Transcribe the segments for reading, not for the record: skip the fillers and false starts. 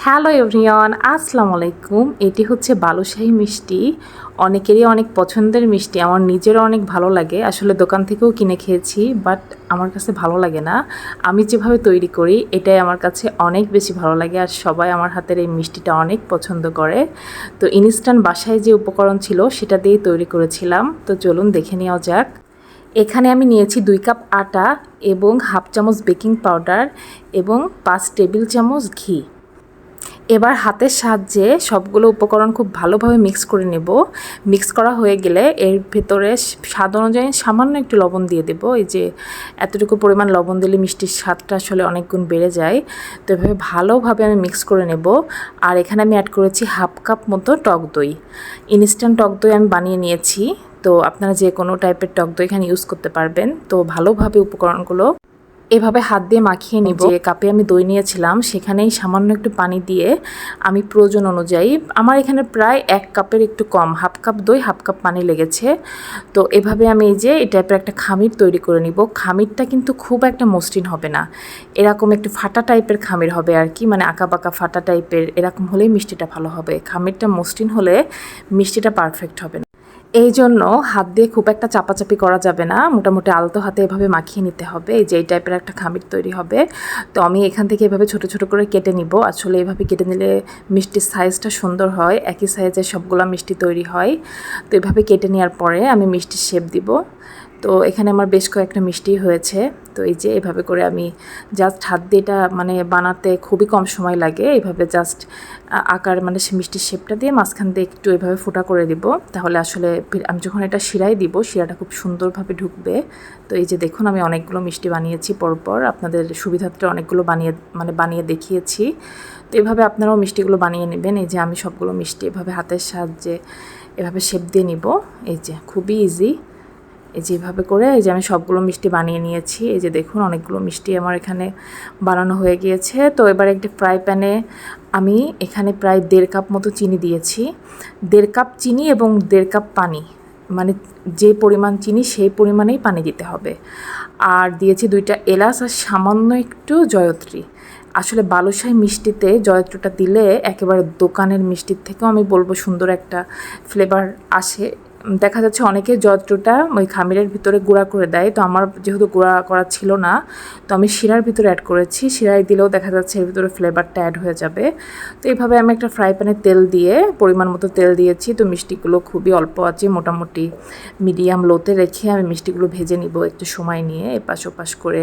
Hello everyone, আসসালামু আলাইকুম। এটি হচ্ছে বালুশাহী মিষ্টি। অনেকেরই অনেক পছন্দের মিষ্টি, আমার নিজেরও অনেক ভালো লাগে। আসলে দোকান থেকেও কিনে খেয়েছি, বাট আমার কাছে ভালো লাগে না। আমি যেভাবে তৈরি করি এটাই আমার কাছে অনেক বেশি ভালো লাগে, আর সবাই আমার হাতের এই মিষ্টিটা অনেক পছন্দ করে। তো ইনস্ট্যান্ট বাসায় যে উপকরণ ছিল সেটা দিয়েই তৈরি করেছিলাম। তো চলুন দেখে নেওয়া যাক। এখানে আমি নিয়েছি 2 কাপ আটা এবং হাফ চামচ বেকিং পাউডার এবং 5 টেবিল চামচ ঘি। এবার হাতের সাহায্যে সবগুলো উপকরণ খুব ভালোভাবে মিক্স করে নেব। মিক্স করা হয়ে গেলে এর ভেতরে স্বাদ অনুযায়ী সামান্য একটু লবণ দিয়ে দেব। এই যে এতটুকু পরিমাণ লবণ দিলে মিষ্টির স্বাদটা আসলে অনেক গুণ বেড়ে যায়। তো এভাবে ভালোভাবে আমি মিক্স করে নেব। আর এখানে আমি অ্যাড করেছি হাফ কাপ মতো টক দই। ইনস্ট্যান্ট টক দই আমি বানিয়ে নিয়েছি। তো আপনারা যে কোনো টাইপের টক দই এখানে ইউজ করতে পারবেন। তো ভালোভাবে উপকরণগুলো এভাবে হাত দিয়ে মাখিয়ে নিব। যে কাপে আমি দই নিয়েছিলাম সেখানেই সামান্য একটু পানি দিয়ে আমি প্রয়োজন অনুযায়ী, আমার এখানে প্রায় 1 কাপের একটু কম, হাফ কাপ দই হাফ কাপ পানি লেগেছে। তো এভাবে আমি এই যে এই টাইপের একটা খামির তৈরি করে নিব। খামিরটা কিন্তু খুব একটা মসৃণ হবে না, এরকম একটু ফাটা টাইপের খামির হবে আর কি, মানে আঁকা বাঁকা ফাটা টাইপের। এরকম হলেই মিষ্টিটা ভালো হবে। খামিরটা মসৃণ হলে মিষ্টিটা পারফেক্ট হবে না। এই জন্য হাত দিয়ে খুব একটা চাপাচাপি করা যাবে না, মোটামুটি আলতো হাতে এভাবে মাখিয়ে নিতে হবে। এই যে এই টাইপের একটা খামির তৈরি হবে। তো আমি এখান থেকে এভাবে ছোট ছোট করে কেটে নিব। আসলে এভাবে কেটে নিলে মিষ্টির সাইজটা সুন্দর হয়, একই সাইজের সবগুলো মিষ্টি তৈরি হয়। তো এভাবে কেটে নেওয়ার পরে আমি মিষ্টির শেপ দিব। তো এখানে আমার বেশ কয়েকটা মিষ্টি হয়েছে। তো এই যে এভাবে করে আমি জাস্ট হাত দিয়ে এটা মানে বানাতে খুবই কম সময় লাগে। এইভাবে জাস্ট আকার মানে সে মিষ্টির শেপটা দিয়ে মাঝখান দিয়ে একটু এভাবে ফোঁটা করে দিব। তাহলে আসলে আমি যখন এটা শিরায় দিব শিরাটা খুব সুন্দরভাবে ঢুকবে। তো এই যে দেখুন আমি অনেকগুলো মিষ্টি বানিয়েছি পরপর, আপনাদের সুবিধার্থে অনেকগুলো বানিয়ে দেখিয়েছি। তো এভাবে আপনারাও মিষ্টিগুলো বানিয়ে নেবেন। এই যে আমি সবগুলো মিষ্টি এভাবে হাতের সাহায্যে এভাবে শেপ দিয়ে নিব। এই যে খুবই ইজি। এই যে এভাবে করে এই যে আমি সবগুলো মিষ্টি বানিয়ে নিয়েছি। এই যে দেখুন অনেকগুলো মিষ্টি আমার এখানে বানানো হয়ে গিয়েছে। তো এবার একটি ফ্রাই প্যানে আমি এখানে প্রায় 1.5 কাপ মতো চিনি দিয়েছি। 1.5 কাপ চিনি এবং 1.5 কাপ পানি, মানে যে পরিমাণ চিনি সেই পরিমাণেই পানি দিতে হবে। আর দিয়েছি 2টা এলাচ আর সামান্য একটু জয়ত্রী। আসলে বালুশাহী মিষ্টিতে জয়ত্রীটা দিলে একেবারে দোকানের মিষ্টির থেকেও আমি বলবো সুন্দর একটা ফ্লেভার আসে। দেখা যাচ্ছে অনেকে জয়ত্রীটা ওই খামিরের ভিতরে গুঁড়া করে দেয়, তো আমার যেহেতু গুঁড়া করা ছিল না তো আমি শিরার ভিতরে অ্যাড করেছি। শিরায় দিলেও দেখা যাচ্ছে এর ভিতরে ফ্লেভারটা অ্যাড হয়ে যাবে। তো এইভাবে আমি একটা ফ্রাই প্যানে তেল দিয়ে পরিমাণ মতো তেল দিয়েছি। তো মিষ্টিগুলো খুবই অল্প আছে, মোটামুটি মিডিয়াম লোতে রেখে আমি মিষ্টিগুলো ভেজে নিব একটু সময় নিয়ে। এপাশ ওপাশ করে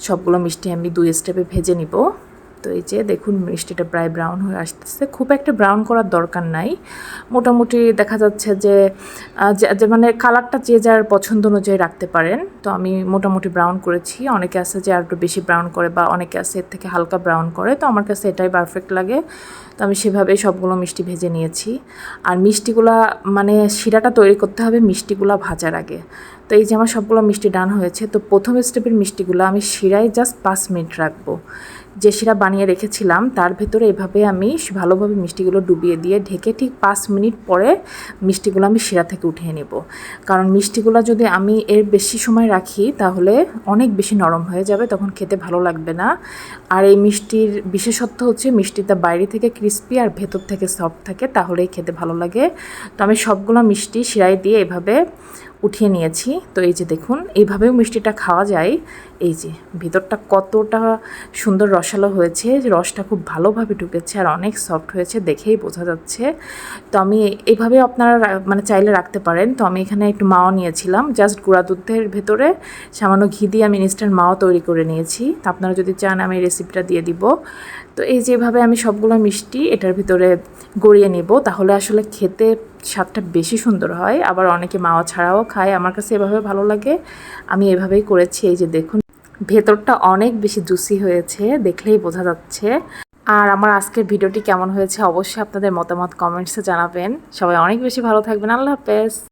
সবগুলো মিষ্টি আমি 2 স্টেপে ভেজে নিব। তো এই যে দেখুন মিষ্টিটা প্রায় ব্রাউন হয়ে আসতেছে, খুব একটা ব্রাউন করার দরকার নাই। মোটামুটি দেখা যাচ্ছে যে মানে কালারটা যে যার পছন্দ অনুযায়ী রাখতে পারেন। তো আমি মোটামুটি ব্রাউন করেছি। অনেকে আছে যে আর একটু বেশি ব্রাউন করে, বা অনেকে আছে এর থেকে হালকা ব্রাউন করে। তো আমার কাছে এটাই পারফেক্ট লাগে। তো আমি সেভাবেই সবগুলো মিষ্টি ভেজে নিয়েছি। আর মিষ্টিগুলা মানে শিরাটা তৈরি করতে হবে মিষ্টিগুলা ভাজার আগে। তো এই যে আমার সবগুলো মিষ্টি ডান হয়েছে। তো প্রথম স্টেপের মিষ্টিগুলো আমি শিরায় জাস্ট 5 মিনিট রাখবো। যে শিরা বানিয়ে রেখেছিলাম তার ভেতরে এভাবে আমি ভালোভাবে মিষ্টিগুলো ডুবিয়ে দিয়ে ঢেকে ঠিক 5 মিনিট পরে মিষ্টিগুলো আমি শিরা থেকে উঠিয়ে নেব। কারণ মিষ্টিগুলো যদি আমি এর বেশি সময় রাখি তাহলে অনেক বেশি নরম হয়ে যাবে, তখন খেতে ভালো লাগবে না। আর এই মিষ্টির বিশেষত্ব হচ্ছে মিষ্টিটা বাইরে থেকে ক্রিস্পি আর ভেতর থেকে সফট থাকে, তাহলেই খেতে ভালো লাগে। তো আমি সবগুলো মিষ্টি শিরায় দিয়ে এভাবে উঠিয়ে নিয়েছি। তো এই যে দেখুন এইভাবেও মিষ্টিটা খাওয়া যায়। এই যে ভিতরটা কতটা সুন্দর রসালো হয়েছে, রসটা খুব ভালোভাবে ঢুকেছে আর অনেক সফট হয়েছে, দেখেই বোঝা যাচ্ছে। তো আমি এইভাবে আপনারা মানে চাইলে রাখতে পারেন। তো আমি এখানে একটু মাওয়া নিয়েছিলাম, জাস্ট গুঁড়া দুধের ভেতরে সামান্য ঘি দিয়ে আমি ইনস্ট্যান্ট মাওয়া তৈরি করে নিয়েছি। তো আপনারা যদি চান আমি এই রেসিপিটা দিয়ে দিব। তো এই যেভাবে আমি সবগুলো মিষ্টি এটার ভিতরে গড়িয়ে নেব, তাহলে আসলে খেতে স্বাদটা বেশি সুন্দর হয়। আবার অনেকে মাওয়া ছাড়াও খায়, আমার কাছে এভাবে ভালো লাগে, আমি এভাবেই করেছি। এই যে দেখুন ভেতরটা অনেক বেশি জুসি হয়েছে, দেখলেই বোঝা যাচ্ছে। আর আমার আজকের ভিডিওটি কেমন হয়েছে অবশ্যই আপনাদের মতামত কমেন্টসে জানাবেন। সবাই অনেক বেশি ভালো থাকবেন। আল্লাহ হাফেজ।